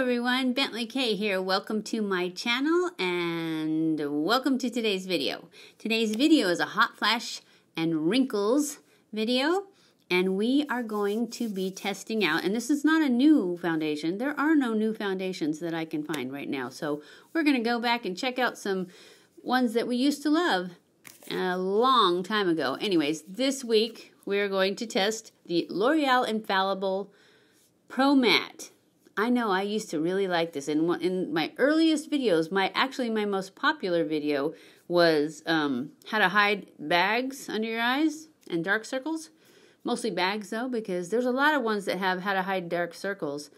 everyone, BentlyK here. Welcome to my channel and welcome to today's video. Today's video is a hot flash and wrinkles video, and we are going to be testing out, and this is not a new foundation. There are no new foundations that I can find right now, so we're going to go back and check out some ones that we used to love a long time ago. Anyways, this week we're going to test the L'Oreal Infallible Pro-Matte. I know I used to really like this. In my earliest videos, my most popular video was how to hide bags under your eyes and dark circles. Mostly bags though, because there's a lot of ones that have how to hide dark circles,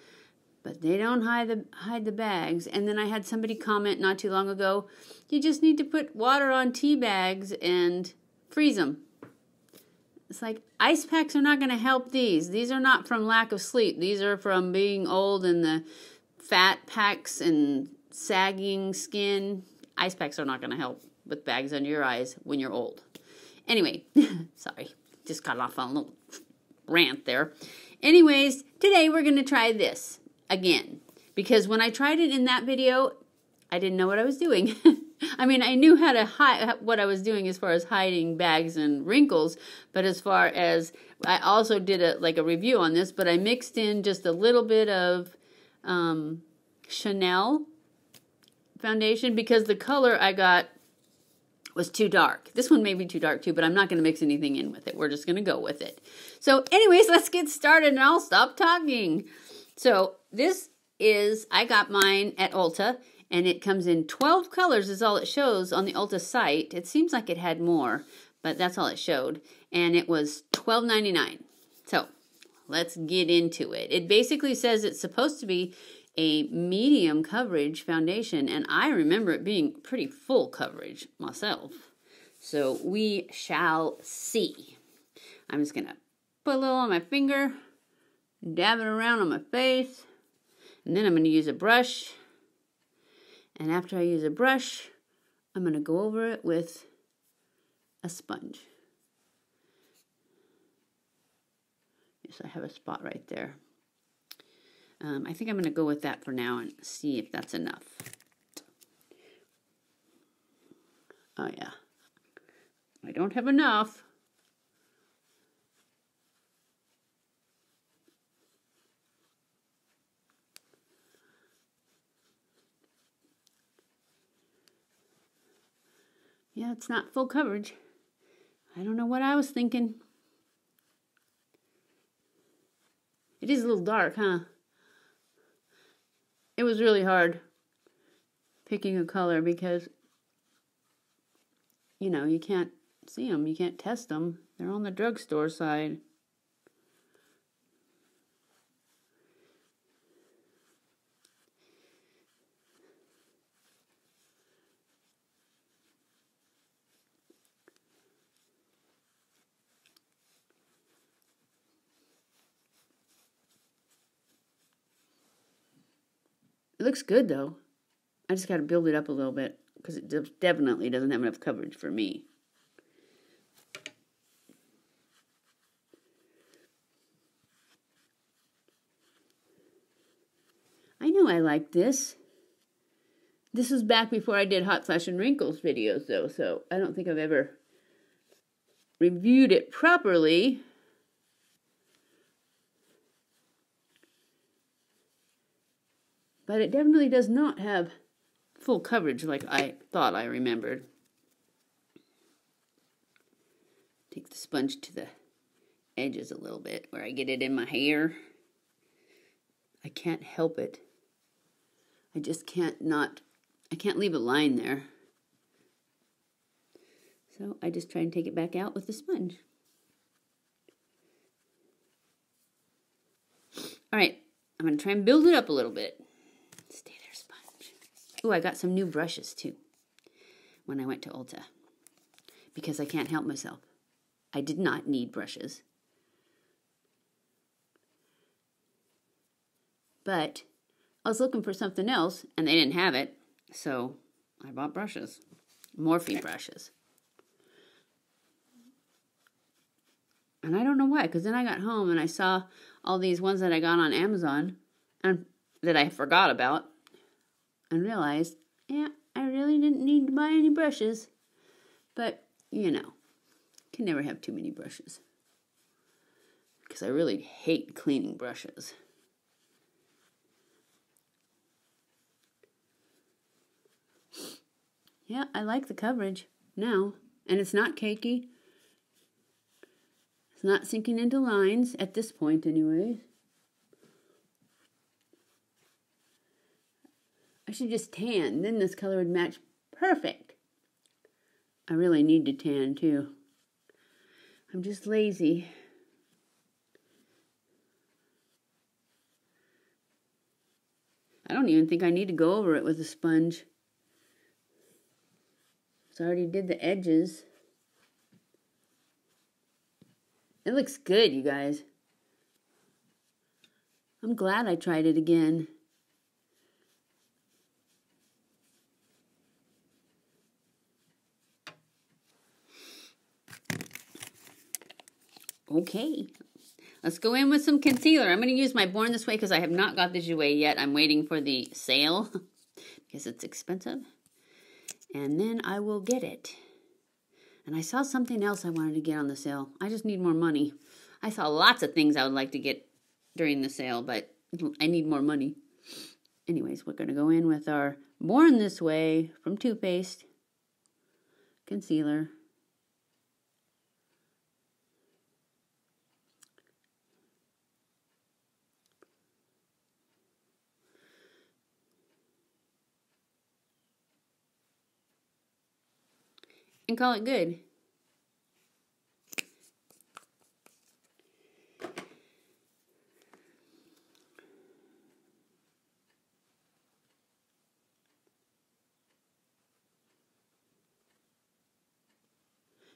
but they don't hide the bags. And then I had somebody comment not too long ago, you just need to put water on tea bags and freeze them. It's like, ice packs are not going to help these. These are not from lack of sleep. These are from being old and the fat packs and sagging skin. Ice packs are not going to help with bags under your eyes when you're old. Anyway, sorry. Just got off on a little rant there. Anyways, today we're going to try this again. Because when I tried it in that video, I didn't know what I was doing. I mean, I knew how to hide what I was doing as far as hiding bags and wrinkles, but as far as I also did a review on this, but I mixed in just a little bit of Chanel foundation because the color I got was too dark. This one may be too dark too, but I'm not going to mix anything in with it. We're just going to go with it. So anyways, let's get started and I'll stop talking. So this is, I got mine at Ulta. And it comes in 12 colors is all it shows on the Ulta site. It seems like it had more, but that's all it showed. And it was $12.99. So let's get into it. It basically says it's supposed to be a medium coverage foundation. And I remember it being pretty full coverage myself. So we shall see. I'm just going to put a little on my finger, dab it around on my face. And then I'm going to use a brush. And after I use a brush, I'm going to go over it with a sponge. Yes, I have a spot right there. I think I'm going to go with that for now and see if that's enough. Oh yeah, I don't have enough. Yeah, it's not full coverage. I don't know what I was thinking. It is a little dark, huh? It was really hard picking a color because, you know, you can't see them. You can't test them. They're on the drugstore side. It looks good, though. I just got to build it up a little bit because it definitely doesn't have enough coverage for me. I know I like this. This was back before I did Hot Flash and Wrinkles videos, though, so I don't think I've ever reviewed it properly. But it definitely does not have full coverage like I thought I remembered. Take the sponge to the edges a little bit where I get it in my hair. I can't help it. I just can't leave a line there. So I just try and take it back out with the sponge. All right, I'm going to try and build it up a little bit. Stay there, sponge. Oh, I got some new brushes, too, when I went to Ulta. Because I can't help myself. I did not need brushes. But I was looking for something else, and they didn't have it. So I bought brushes. Morphe brushes. And I don't know why, because then I got home and I saw all these ones that I got on Amazon. And that I forgot about and realized, yeah, I really didn't need to buy any brushes. But, you know, can never have too many brushes. Because I really hate cleaning brushes. Yeah, I like the coverage now. And it's not cakey. It's not sinking into lines, at this point anyways. I should just tan, then this color would match perfect. I really need to tan too. I'm just lazy. I don't even think I need to go over it with a sponge. So I already did the edges. It looks good, you guys. I'm glad I tried it again. Okay, let's go in with some concealer. I'm going to use my Born This Way because I have not got the Jouer yet. I'm waiting for the sale because it's expensive. And then I will get it. And I saw something else I wanted to get on the sale. I just need more money. I saw lots of things I would like to get during the sale, but I need more money. Anyways, we're going to go in with our Born This Way from Too Faced concealer. And call it good.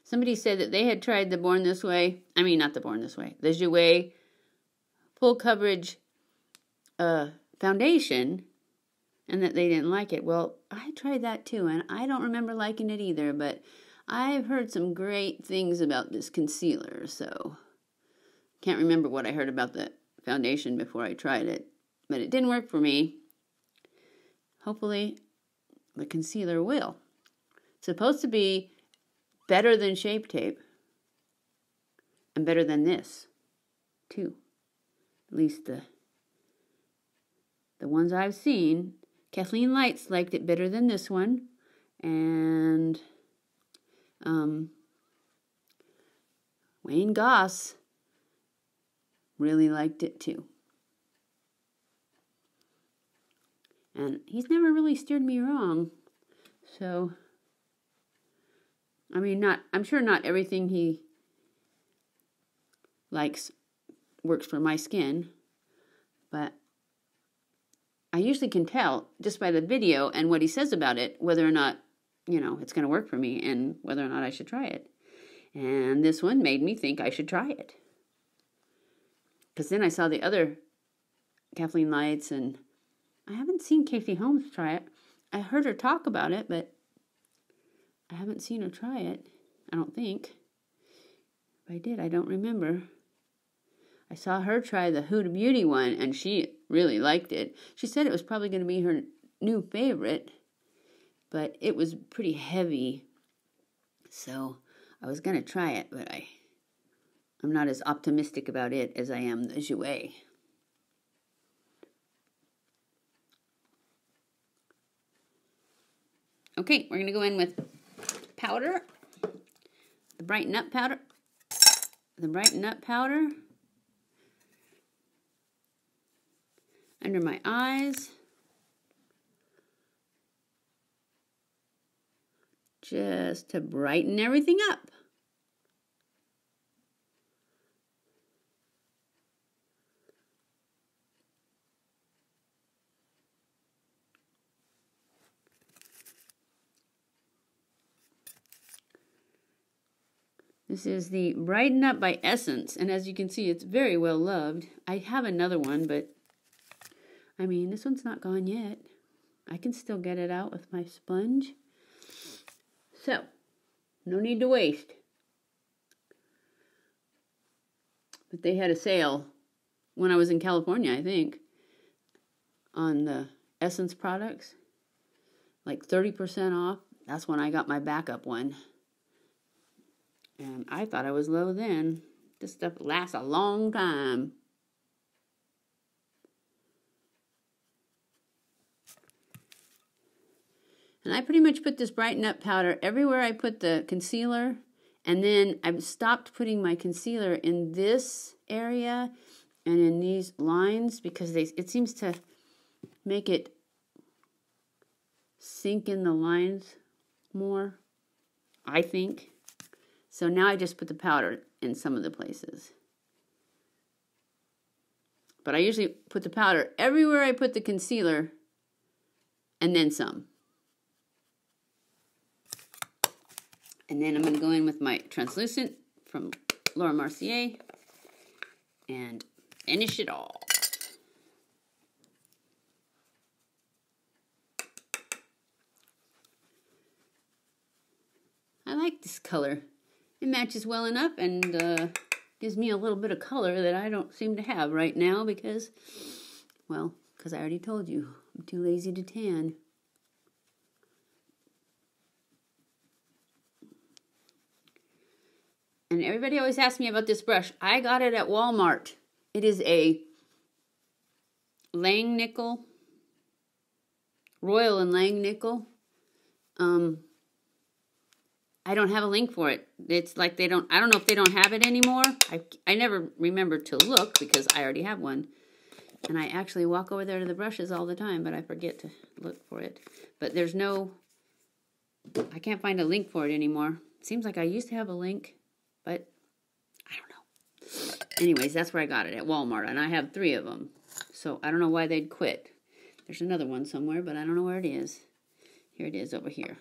Somebody said that they had tried the Born This Way. I mean, not the Born This Way. The Jouer full coverage foundation, and that they didn't like it. Well, I tried that too, and I don't remember liking it either, but I've heard some great things about this concealer, so can't remember what I heard about the foundation before I tried it, but it didn't work for me. Hopefully, the concealer will. It's supposed to be better than Shape Tape, and better than this, too. At least the ones I've seen. Kathleen Lights liked it better than this one, and Wayne Goss really liked it too. And he's never really steered me wrong. So, I mean, I'm sure not everything he likes works for my skin, but I usually can tell just by the video and what he says about it whether or not, it's going to work for me and whether or not I should try it. And this one made me think I should try it. Because then I saw the other Kathleen Lights, and I haven't seen Casey Holmes try it. I heard her talk about it, but I haven't seen her try it, I don't think. If I did, I don't remember. I saw her try the Huda Beauty one, and she really liked it. She said it was probably going to be her new favorite, but it was pretty heavy. So I was going to try it, but I'm not as optimistic about it as I am the Jouer. Okay, we're going to go in with powder, the Brighten Up powder, under my eyes, just to brighten everything up. This is the Brighten Up by Essence, and as you can see, it's very well loved. I have another one, but I mean, this one's not gone yet. I can still get it out with my sponge. So, no need to waste. But they had a sale when I was in California, I think. on the Essence products, like 30% off. That's when I got my backup one. And I thought I was low then. This stuff lasts a long time. And I pretty much put this Brighten Up powder everywhere I put the concealer. And then I've stopped putting my concealer in this area and in these lines because it seems to make it sink in the lines more, I think. So now I just put the powder in some of the places. But I usually put the powder everywhere I put the concealer and then some. And then I'm going to go in with my translucent from Laura Mercier and finish it all. I like this color. It matches well enough and gives me a little bit of color that I don't seem to have right now because, well, because I already told you, I'm too lazy to tan. And everybody always asks me about this brush. I got it at Walmart. It is a Langnickel, Royal and Langnickel. I don't have a link for it. It's like I don't know if they don't have it anymore. I never remember to look because I already have one. And I actually walk over there to the brushes all the time, but I forget to look for it. But there's no, I can't find a link for it anymore. It seems like I used to have a link, but I don't know. Anyways, that's where I got it, at Walmart, and I have 3 of them. So I don't know why they'd quit. There's another one somewhere, but I don't know where it is. Here it is over here.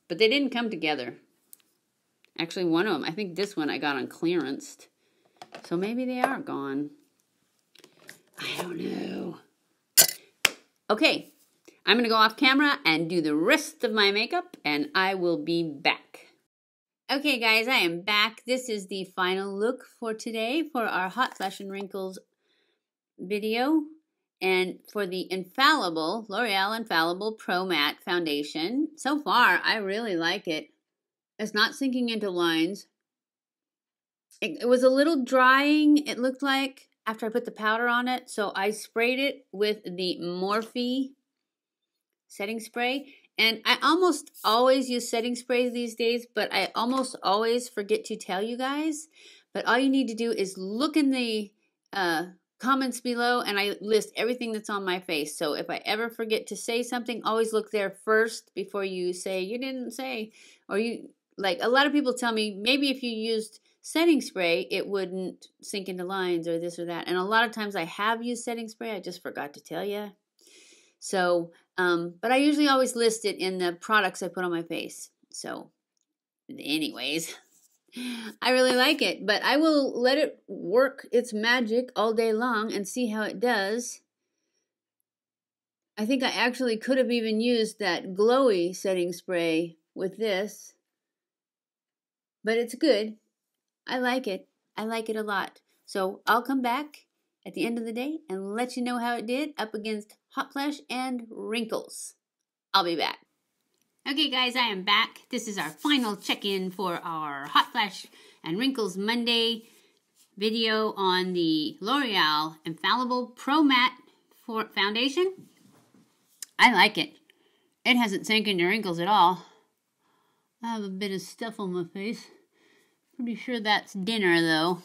But they didn't come together. Actually, one of them, I think this one I got on clearance. So maybe they are gone. I don't know. Okay, I'm going to go off camera and do the rest of my makeup, and I will be back. Okay, guys, I am back. This is the final look for today for our Hot Flash and Wrinkles video. And for the Infallible, L'Oreal Infallible Pro-Matte Foundation. So far, I really like it. It's not sinking into lines. It was a little drying, it looked like, after I put the powder on it. So I sprayed it with the Morphe setting spray. And I almost always use setting sprays these days, but I almost always forget to tell you guys. But all you need to do is look in the comments below, and I list everything that's on my face. So if I ever forget to say something, always look there first before you say you didn't say, or you, like a lot of people tell me, maybe if you used setting spray, it wouldn't sink into lines or this or that. And a lot of times I have used setting spray, I just forgot to tell you. So, but I usually always list it in the products I put on my face. So, anyways, I really like it, but I will let it work its magic all day long and see how it does. I think I actually could have even used that glowy setting spray with this, but it's good. I like it. I like it a lot. So I'll come back at the end of the day and let you know how it did up against Hot Flash and Wrinkles. I'll be back. Okay, guys, I am back. This is our final check-in for our Hot Flash and Wrinkles Monday video on the L'Oreal Infallible Pro-Matte Foundation. I like it. It hasn't sank into wrinkles at all. I have a bit of stuff on my face. Pretty sure that's dinner, though.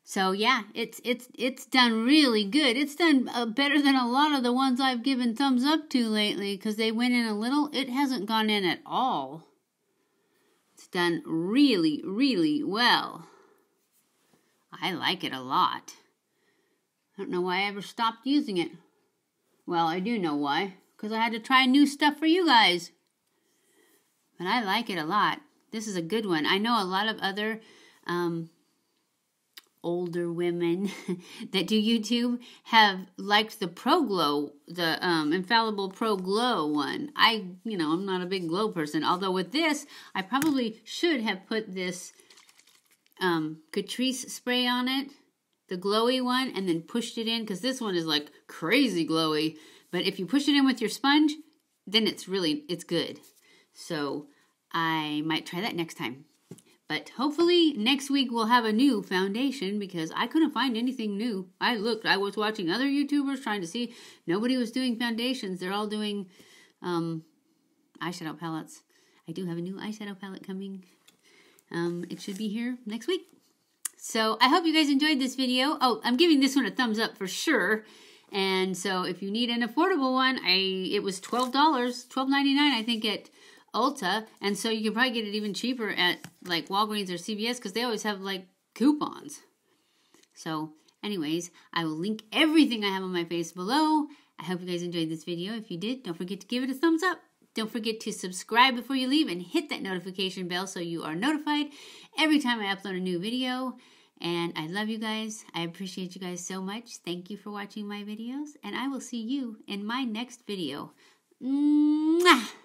So yeah, it's done really good. It's done better than a lot of the ones I've given thumbs up to lately because they went in a little. It hasn't gone in at all. It's done really, really well. I like it a lot. I don't know why I ever stopped using it. Well, I do know why. Because I had to try new stuff for you guys. But I like it a lot. This is a good one. I know a lot of other older women that do YouTube have liked the Pro Glow, the Infallible Pro Glow one. I'm not a big glow person. Although with this, I probably should have put this Catrice spray on it. the glowy one and then pushed it in, because this one is like crazy glowy. But if you push it in with your sponge, then it's good. So I might try that next time. But hopefully next week we'll have a new foundation, because I couldn't find anything new. I was watching other YouTubers trying to see. Nobody was doing foundations. They're all doing eyeshadow palettes. I do have a new eyeshadow palette coming. It should be here next week. So I hope you guys enjoyed this video. Oh, I'm giving this one a thumbs up for sure. And so if you need an affordable one, it was $12, $12.99 I think at Ulta. And so you can probably get it even cheaper at like Walgreens or CVS, because they always have like coupons. So anyways, I will link everything I have on my face below. I hope you guys enjoyed this video. If you did, don't forget to give it a thumbs up. Don't forget to subscribe before you leave and hit that notification bell so you are notified every time I upload a new video. And I love you guys. I appreciate you guys so much. Thank you for watching my videos, and I will see you in my next video. Mwah!